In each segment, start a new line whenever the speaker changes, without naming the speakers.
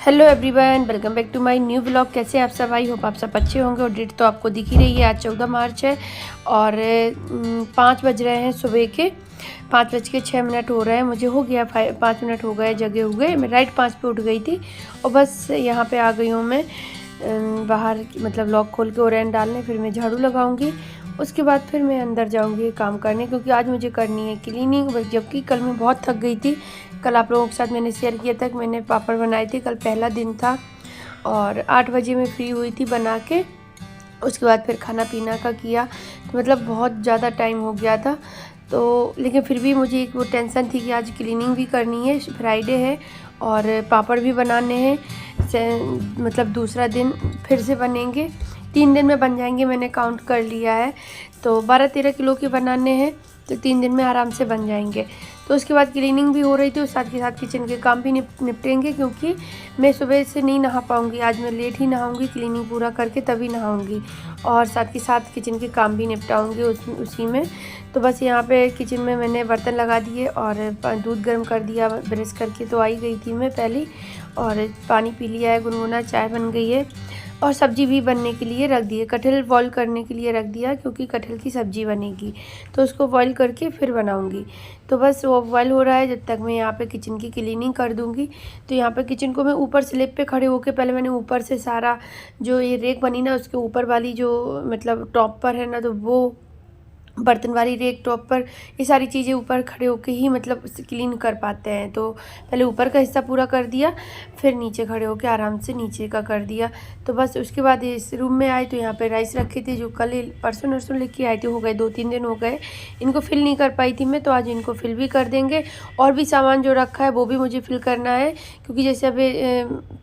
Hello everyone, welcome back to my new blog. कैसे हैं आप सब? आई होप आप सब अच्छे होंगे। और डेट तो आपको दिख ही रही है, आज 14 मार्च है और 5 बज रहे हैं सुबह के। 5:06 हो रहे हैं। मुझे हो गया 5 मिनट हो गए जगे हुए। मैं राइट 5 पे उठ गई थी और बस यहाँ पे आ गई हूँ मैं बाहर, मतलब लॉक खोल के ओरेन डालने। फिर मैं झाड़ू लगाऊंगी, उसके बाद फिर मैं अंदर जाऊंगी काम करने, क्योंकि आज मुझे करनी है क्लीनिंग। जबकि कल मैं बहुत थक गई थी। कल आप लोगों के साथ मैंने शेयर किया था कि मैंने पापड़ बनाए थे। कल पहला दिन था और 8 बजे मैं फ्री हुई थी बना के। उसके बाद फिर खाना पीना का किया, तो मतलब बहुत ज़्यादा टाइम हो गया था। तो लेकिन फिर भी मुझे एक वो टेंशन थी कि आज क्लीनिंग भी करनी है, फ्राइडे है और पापड़ भी बनाने हैं। मतलब दूसरा दिन फिर से बनेंगे, 3 दिन में बन जाएंगे। मैंने काउंट कर लिया है, तो 12-13 किलो के बनाने हैं, तो 3 दिन में आराम से बन जाएंगे। तो उसके बाद क्लीनिंग भी हो रही थी और साथ के साथ किचन के काम भी निपटेंगे, क्योंकि मैं सुबह से नहीं नहा पाऊँगी। आज मैं लेट ही नहाऊँगी, क्लीनिंग पूरा करके तभी नहाऊँगी और साथ के साथ किचन के काम भी निपटाऊँगी उसी में। तो बस यहाँ पे किचन में मैंने बर्तन लगा दिए और दूध गर्म कर दिया ब्रश करके। तो आई गई थी मैं पहले और पानी पी लिया है गुनगुना, चाय बन गई है और सब्ज़ी भी बनने के लिए रख दी है। कटहल बॉईल करने के लिए रख दिया, क्योंकि कटहल की सब्ज़ी बनेगी, तो उसको बॉईल करके फिर बनाऊंगी। तो बस वो बॉईल हो रहा है, जब तक मैं यहाँ पे किचन की क्लीनिंग कर दूंगी। तो यहाँ पे किचन को मैं ऊपर स्लैब पे खड़े होकर पहले मैंने ऊपर से सारा जो ये रेक बनी ना, उसके ऊपर वाली जो मतलब टॉप पर है ना, तो वो बर्तन वाली रेक टॉप पर ये सारी चीज़ें ऊपर खड़े होके ही मतलब क्लीन कर पाते हैं। तो पहले ऊपर का हिस्सा पूरा कर दिया, फिर नीचे खड़े होके आराम से नीचे का कर दिया। तो बस उसके बाद इस रूम में आए तो यहाँ पे राइस रखे थे, जो कल परसों नरसों लेके आए थे। हो गए 2-3 दिन हो गए, इनको फिल नहीं कर पाई थी मैं, तो आज इनको फिल भी कर देंगे। और भी सामान जो रखा है वो भी मुझे फिल करना है, क्योंकि जैसे अभी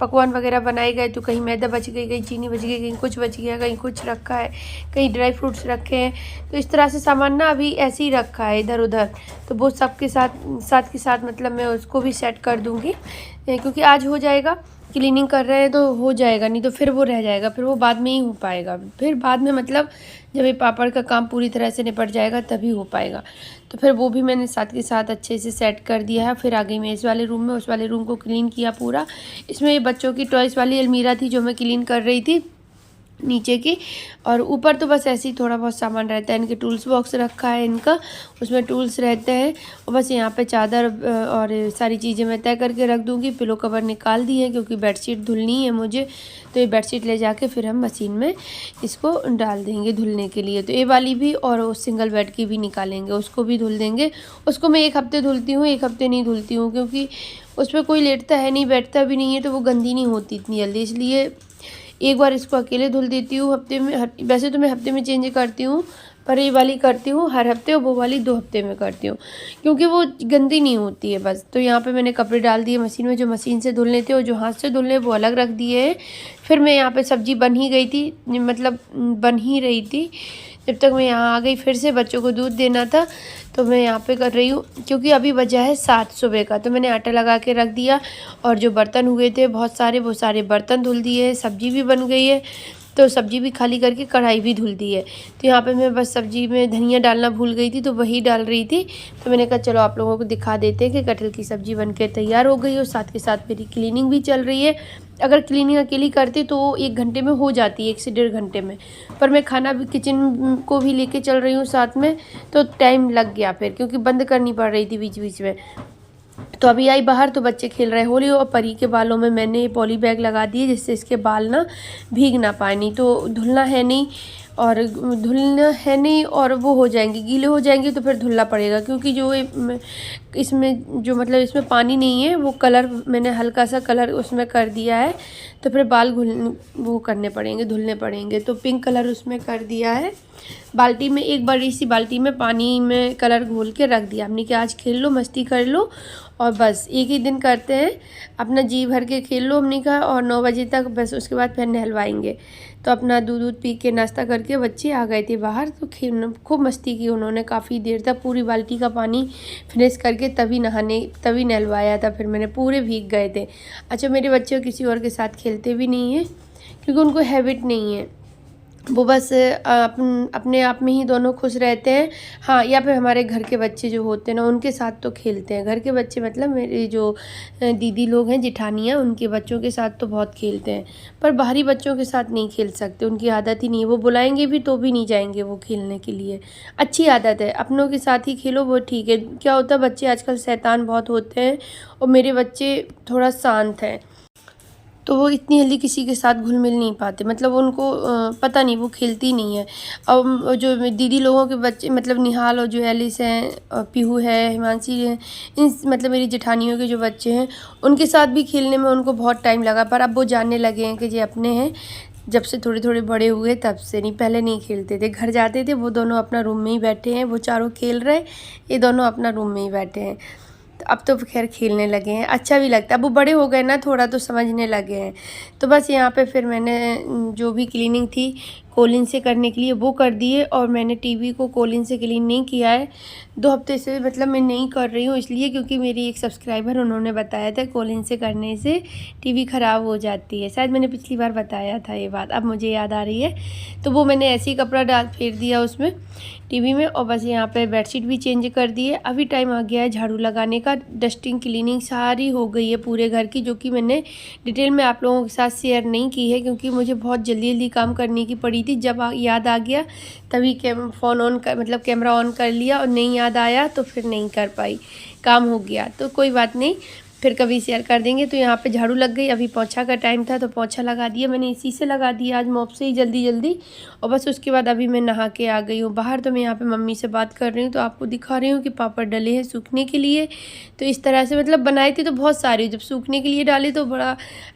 पकवान वगैरह बनाए गए तो कहीं मैदा बच गई, कहीं चीनी बच गई, कहीं कुछ बच गया, कहीं कुछ रखा है, कहीं ड्राई फ्रूट्स रखे हैं। तो इस तरह से सामान ना अभी ऐसे ही रखा है इधर उधर, तो वो सबके साथ के साथ मतलब मैं उसको भी सेट कर दूंगी, क्योंकि आज हो जाएगा। क्लीनिंग कर रहे हैं तो हो जाएगा, नहीं तो फिर वो रह जाएगा, फिर वो बाद में ही हो पाएगा। फिर बाद में मतलब जब ये पापड़ का काम पूरी तरह से निपट जाएगा तभी हो पाएगा। तो फिर वो भी मैंने साथ के साथ अच्छे से सेट कर दिया है। फिर आ गई मैं इस वाले रूम में, उस वाले रूम को क्लीन किया पूरा। इसमें ये बच्चों की टॉयज़ वाली अलमीरा थी जो मैं क्लीन कर रही थी नीचे की, और ऊपर तो बस ऐसे ही थोड़ा बहुत सामान रहता है। इनके टूल्स बॉक्स रखा है इनका, उसमें टूल्स रहते हैं। और बस यहाँ पे चादर और सारी चीज़ें मैं तय करके रख दूँगी। पिलो कवर निकाल दी है, क्योंकि बेडशीट धुलनी है मुझे। तो ये बेडशीट ले जाके फिर हम मशीन में इसको डाल देंगे धुलने के लिए। तो ये वाली भी और उस सिंगल बेड की भी निकालेंगे, उसको भी धुल देंगे। उसको मैं 1 हफ्ते धुलती हूँ, 1 हफ्ते नहीं धुलती हूँ, क्योंकि उस पर कोई लेटता है नहीं, बैठता भी नहीं है, तो वो गंदी नहीं होती इतनी जल्दी। इसलिए एक बार इसको अकेले धुल देती हूँ हफ्ते में। वैसे तो मैं हफ्ते में चेंज करती हूँ, पर ये वाली करती हूँ हर हफ्ते और वो वाली 2 हफ्ते में करती हूँ, क्योंकि वो गंदी नहीं होती है बस। तो यहाँ पे मैंने कपड़े डाल दिए मशीन में, जो मशीन से धुलने थे और जो हाथ से धुलने वो अलग रख दिए हैं। फिर मैं यहाँ पे सब्ज़ी बन ही गई थी, मतलब बन ही रही थी जब तक मैं यहाँ आ गई। फिर से बच्चों को दूध देना था, तो मैं यहाँ पे कर रही हूँ, क्योंकि अभी बजा है 7 सुबह का। तो मैंने आटा लगा के रख दिया और जो बर्तन हुए थे बहुत सारे, वो सारे बर्तन धुल दिए। सब्ज़ी भी बन गई है, तो सब्ज़ी भी खाली करके कढ़ाई भी धुल दी है। तो यहाँ पे मैं बस सब्ज़ी में धनिया डालना भूल गई थी, तो वही डाल रही थी। तो मैंने कहा चलो आप लोगों को दिखा देते हैं कि कटहल की सब्ज़ी बनके तैयार हो गई और साथ के साथ मेरी क्लीनिंग भी चल रही है। अगर क्लीनिंग अकेली करती तो 1 घंटे में हो जाती है, 1 से 1.5 घंटे में। पर मैं खाना भी किचन को भी लेके चल रही हूँ साथ में, तो टाइम लग गया फिर, क्योंकि बंद करनी पड़ रही थी बीच बीच में। तो अभी आई बाहर तो बच्चे खेल रहे होली, और परी के बालों में मैंने पॉली बैग लगा दिए, जिससे इसके बाल ना भीग ना पाए। नहीं तो धुलना है नहीं और वो हो जाएंगे, गीले हो जाएंगे, तो फिर धुलना पड़ेगा। क्योंकि जो इसमें जो मतलब इसमें पानी नहीं है, वो कलर मैंने हल्का सा कलर उसमें कर दिया है, तो फिर बाल वो करने पड़ेंगे, धुलने पड़ेंगे। तो पिंक कलर उसमें कर दिया है बाल्टी में, एक बड़ी सी बाल्टी में पानी में कलर घोल के रख दिया। हमने कि आज खेल लो, मस्ती कर लो, और बस एक ही दिन करते हैं, अपना जी भर के खेल लो हमने कहा, और 9 बजे तक बस। उसके बाद फिर नहलवाएंगे। तो अपना दूध पी के नाश्ता करके बच्चे आ गए थे बाहर, तो खूब मस्ती की उन्होंने काफ़ी देर तक। पूरी बाल्टी का पानी फिनिश करके तभी नहलवाया था। फिर मैंने पूरे भीग गए थे। अच्छा, मेरे बच्चे किसी और के साथ खेलते भी नहीं हैं, क्योंकि उनको हैबिट नहीं है। वो बस अपने आप में ही दोनों खुश रहते हैं। हाँ, या फिर हमारे घर के बच्चे जो होते हैं ना, उनके साथ तो खेलते हैं। घर के बच्चे मतलब मेरे जो दीदी लोग हैं, जेठानियाँ, उनके बच्चों के साथ तो बहुत खेलते हैं, पर बाहरी बच्चों के साथ नहीं खेल सकते, उनकी आदत ही नहीं है। वो बुलाएंगे भी तो भी नहीं जाएंगे वो खेलने के लिए। अच्छी आदत है, अपनों के साथ ही खेलो, वो ठीक है। क्या होता है, बच्चे आजकल शैतान बहुत होते हैं, और मेरे बच्चे थोड़ा शांत हैं, तो वो इतनी जल्दी किसी के साथ घुल मिल नहीं पाते। मतलब उनको पता नहीं, वो खेलती नहीं है। और जो दीदी लोगों के बच्चे, मतलब निहाल और जो एलिस हैं, पीहू है, हिमांशी है, इन मतलब मेरी जेठानियों के जो बच्चे हैं, उनके साथ भी खेलने में उनको बहुत टाइम लगा। पर अब वो जानने लगे हैं कि ये अपने हैं। जब से थोड़े थोड़े बड़े हुए तब से, नहीं पहले नहीं खेलते थे। घर जाते थे, वो दोनों अपना रूम में ही बैठे हैं, वो चारों खेल रहे, ये दोनों अपना रूम में ही बैठे हैं। अब तो खैर खेलने लगे हैं, अच्छा भी लगता है। अब वो बड़े हो गए ना, थोड़ा तो समझने लगे हैं। तो बस यहाँ पे फिर मैंने जो भी क्लीनिंग थी कोलिन से करने के लिए वो कर दी है, और मैंने टीवी को कोलिन से क्लीन नहीं किया है 2 हफ्ते से। मतलब मैं नहीं कर रही हूँ इसलिए क्योंकि मेरी एक सब्सक्राइबर, उन्होंने बताया था कोलिन से करने से टीवी ख़राब हो जाती है। शायद मैंने पिछली बार बताया था ये बात, अब मुझे याद आ रही है। तो वो मैंने ऐसे ही कपड़ा फेर दिया उसमें टीवी में, और बस यहाँ पे बेडशीट भी चेंज कर दी है। अभी टाइम आ गया है झाड़ू लगाने का। डस्टिंग क्लीनिंग सारी हो गई है पूरे घर की, जो कि मैंने डिटेल में आप लोगों के साथ शेयर नहीं की है, क्योंकि मुझे बहुत जल्दी जल्दी काम करने की पड़ी थी। जब याद आ गया तभी फ़ोन ऑन कर, मतलब कैमरा ऑन कर लिया, और नहीं याद आया तो फिर नहीं कर पाई, काम हो गया। तो कोई बात नहीं, फिर कभी शेयर कर देंगे। तो यहाँ पे झाड़ू लग गई, अभी पोछा का टाइम था तो पोछा लगा दिया मैंने, इसी से लगा दिया आज मॉप से ही जल्दी जल्दी। और बस उसके बाद अभी मैं नहा के आ गई हूँ बाहर। तो मैं यहाँ पे मम्मी से बात कर रही हूँ, तो आपको दिखा रही हूँ कि पापड़ डले हैं सूखने के लिए। तो इस तरह से, मतलब बनाए थे तो बहुत सारे, जब सूखने के लिए डाले तो बड़ा,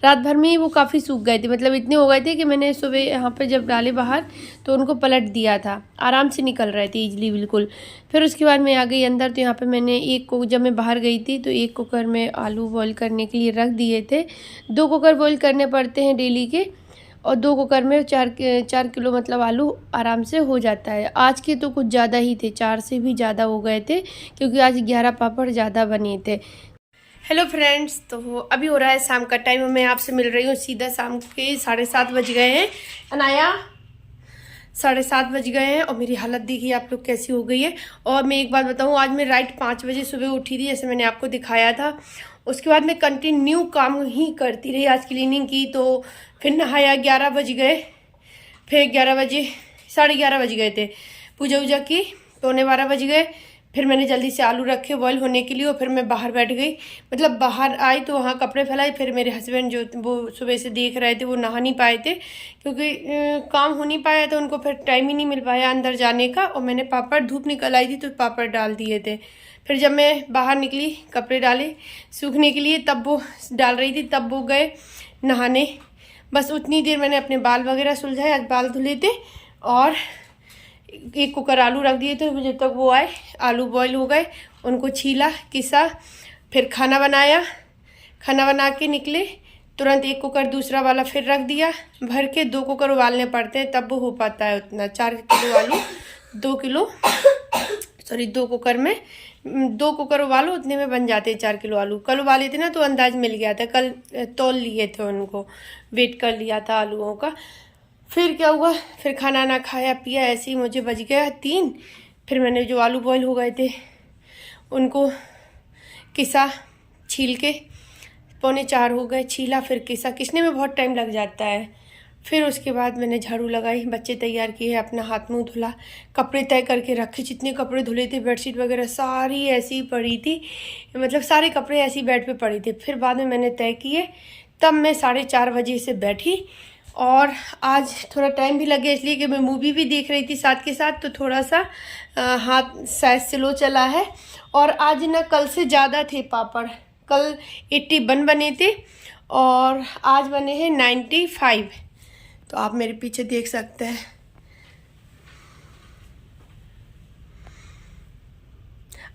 रात भर में ही वो काफ़ी सूख गए थे। मतलब इतने हो गए थे कि मैंने सुबह यहाँ पर जब डाले बाहर तो उनको पलट दिया था, आराम से निकल रहे थे ईजिली बिल्कुल। फिर उसके बाद मैं आ गई अंदर। तो यहाँ पे मैंने जब मैं बाहर गई थी तो एक कुकर में आलू बॉईल करने के लिए रख दिए थे। 2 कुकर बॉईल करने पड़ते हैं डेली के, और 2 कुकर में 4 किलो मतलब आलू आराम से हो जाता है। आज के तो कुछ ज़्यादा ही थे, 4 से भी ज़्यादा हो गए थे, क्योंकि आज 11 पापड़ ज़्यादा बने थे। हेलो फ्रेंड्स, तो अभी हो रहा है शाम का टाइम, मैं आपसे मिल रही हूँ सीधा शाम के 7:30 बज गए हैं। अनाया 7:30 बज गए हैं, और मेरी हालत देखिए आप लोग कैसी हो गई है। और मैं एक बात बताऊँ, आज मैं राइट 5 बजे सुबह उठी थी, जैसे मैंने आपको दिखाया था। उसके बाद मैं कंटिन्यू काम ही करती रही, आज क्लीनिंग की, तो फिर नहाया, 11 बज गए, फिर 11 बजे 11:30 बज गए थे, पूजा वूजा की, 11:15 बज गए। फिर मैंने जल्दी से आलू रखे बॉईल होने के लिए, और फिर मैं बाहर बैठ गई। मतलब बाहर आई तो वहाँ कपड़े फैलाए। फिर मेरे हस्बैंड जो वो सुबह से देख रहे थे, वो नहा नहीं पाए थे, क्योंकि काम हो नहीं पाया, तो उनको फिर टाइम ही नहीं मिल पाया अंदर जाने का। और मैंने पापड़, धूप निकल आई थी तो पापड़ डाल दिए थे। फिर जब मैं बाहर निकली, कपड़े डाले सूखने के लिए, तब वो डाल रही थी, तब वो गए नहाने। बस उतनी देर मैंने अपने बाल वगैरह सुलझाए, आज बाल धुले थे, और एक कुकर आलू रख दिए थे। जब तक वो आए आलू बॉईल हो गए, उनको छीला, किसा, फिर खाना बनाया। खाना बना के निकले, तुरंत एक कुकर दूसरा वाला फिर रख दिया भर के। 2 कुकर उबालने पड़ते हैं तब वो हो पाता है उतना। 4 किलो आलू 2 कुकर में 2 कुकर उबालो, उतने में बन जाते हैं 4 किलो आलू। कल उबाले थे ना तो अंदाज मिल गया था, कल तौल लिए थे उनको, वेट कर लिया था आलूओं का। फिर क्या हुआ, फिर खाना ना खाया पिया, ऐसे ही मुझे बज गया 3। फिर मैंने जो आलू बॉईल हो गए थे उनको किसा, छील के 3:45 हो गए, छीला फिर किसा। किसने में बहुत टाइम लग जाता है। फिर उसके बाद मैंने झाड़ू लगाई, बच्चे तैयार किए, अपना हाथ मुंह धुला, कपड़े तय करके रखे। जितने कपड़े धुले थे, बेडशीट वगैरह सारी ऐसी पड़ी थी, मतलब सारे कपड़े ऐसी बेड पे पड़े थे। फिर बाद में मैंने तय किए, तब मैं 4:30 बजे से बैठी। और आज थोड़ा टाइम भी लगे इसलिए कि मैं मूवी भी देख रही थी साथ के साथ, तो थोड़ा सा हाथ शायद स्लो चला है। और आज ना कल से ज़्यादा थे पापड़, कल 81 बने थे और आज बने हैं 95। तो आप मेरे पीछे देख सकते हैं,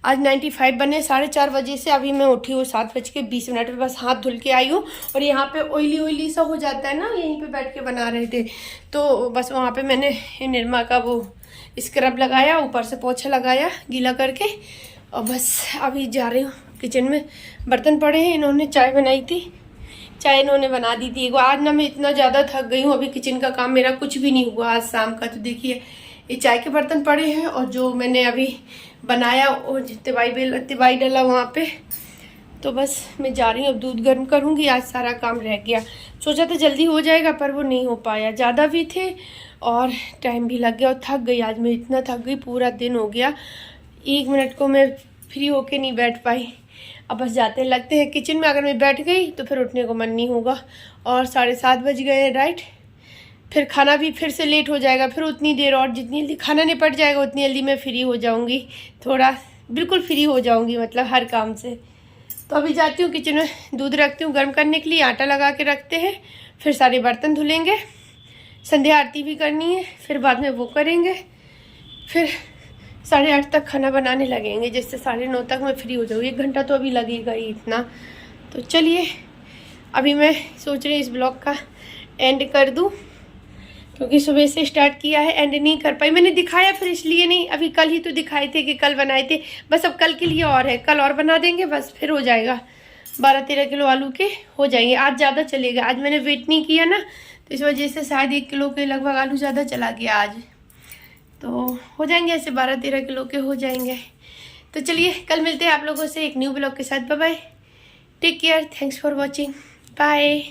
आज 95 बने। 4:30 बजे से अभी मैं उठी हूँ 7:20 पे, बस हाथ धुल के आई हूँ। और यहाँ पे ऑयली सा हो जाता है ना, यहीं पे बैठ के बना रहे थे, तो बस वहाँ पे मैंने निरमा का वो स्क्रब लगाया, ऊपर से पोछा लगाया गीला करके, और बस अभी जा रही हूँ किचन में। बर्तन पड़े हैं, इन्होंने चाय बनाई थी, चाय इन्होंने बना दी थी। आज ना मैं इतना ज़्यादा थक गई हूँ, अभी किचन का काम मेरा कुछ भी नहीं हुआ आज शाम का। तो देखिए ये चाय के बर्तन पड़े हैं और जो मैंने अभी बनाया और तिवाई डाला वहाँ पे। तो बस मैं जा रही हूँ, अब दूध गर्म करूँगी। आज सारा काम रह गया, सोचा था जल्दी हो जाएगा पर वो नहीं हो पाया, ज़्यादा भी थे और टाइम भी लग गया और थक गई। आज मैं इतना थक गई, पूरा दिन हो गया, 1 मिनट को मैं फ्री होके नहीं बैठ पाई। अब बस जाते लगते हैं किचन में, अगर मैं बैठ गई तो फिर उठने को मन नहीं होगा। और 7:30 बज गए हैं, राइट। फिर खाना भी फिर से लेट हो जाएगा, फिर उतनी देर और जितनी जल्दी खाना निपट जाएगा उतनी जल्दी मैं फ्री हो जाऊँगी, थोड़ा बिल्कुल फ्री हो जाऊँगी मतलब हर काम से। तो अभी जाती हूँ किचन में, दूध रखती हूँ गर्म करने के लिए, आटा लगा के रखते हैं, फिर सारे बर्तन धुलेंगे, संध्या आरती भी करनी है, फिर बाद में वो करेंगे, फिर 8:30 तक खाना बनाने लगेंगे, जिससे 9:30 तक मैं फ्री हो जाऊँ। 1 घंटा तो अभी लगेगा ही इतना। तो चलिए अभी मैं सोच रही हूँ इस ब्लॉग का एंड कर दूँ, क्योंकि सुबह से स्टार्ट किया है, एंड नहीं कर पाई। मैंने दिखाया फिर इसलिए नहीं, अभी कल ही तो दिखाए थे कि कल बनाए थे, बस अब कल के लिए और है, कल और बना देंगे, बस फिर हो जाएगा। 12-13 किलो आलू के हो जाएंगे। आज ज़्यादा चलेगा, आज मैंने वेट नहीं किया ना, तो इस वजह से शायद 1 किलो के लगभग आलू ज़्यादा चला गया आज। तो हो जाएंगे ऐसे 12-13 किलो के हो जाएंगे। तो चलिए कल मिलते हैं आप लोगों से एक न्यू ब्लॉग के साथ। Bye bye, take care, thanks for watching, bye.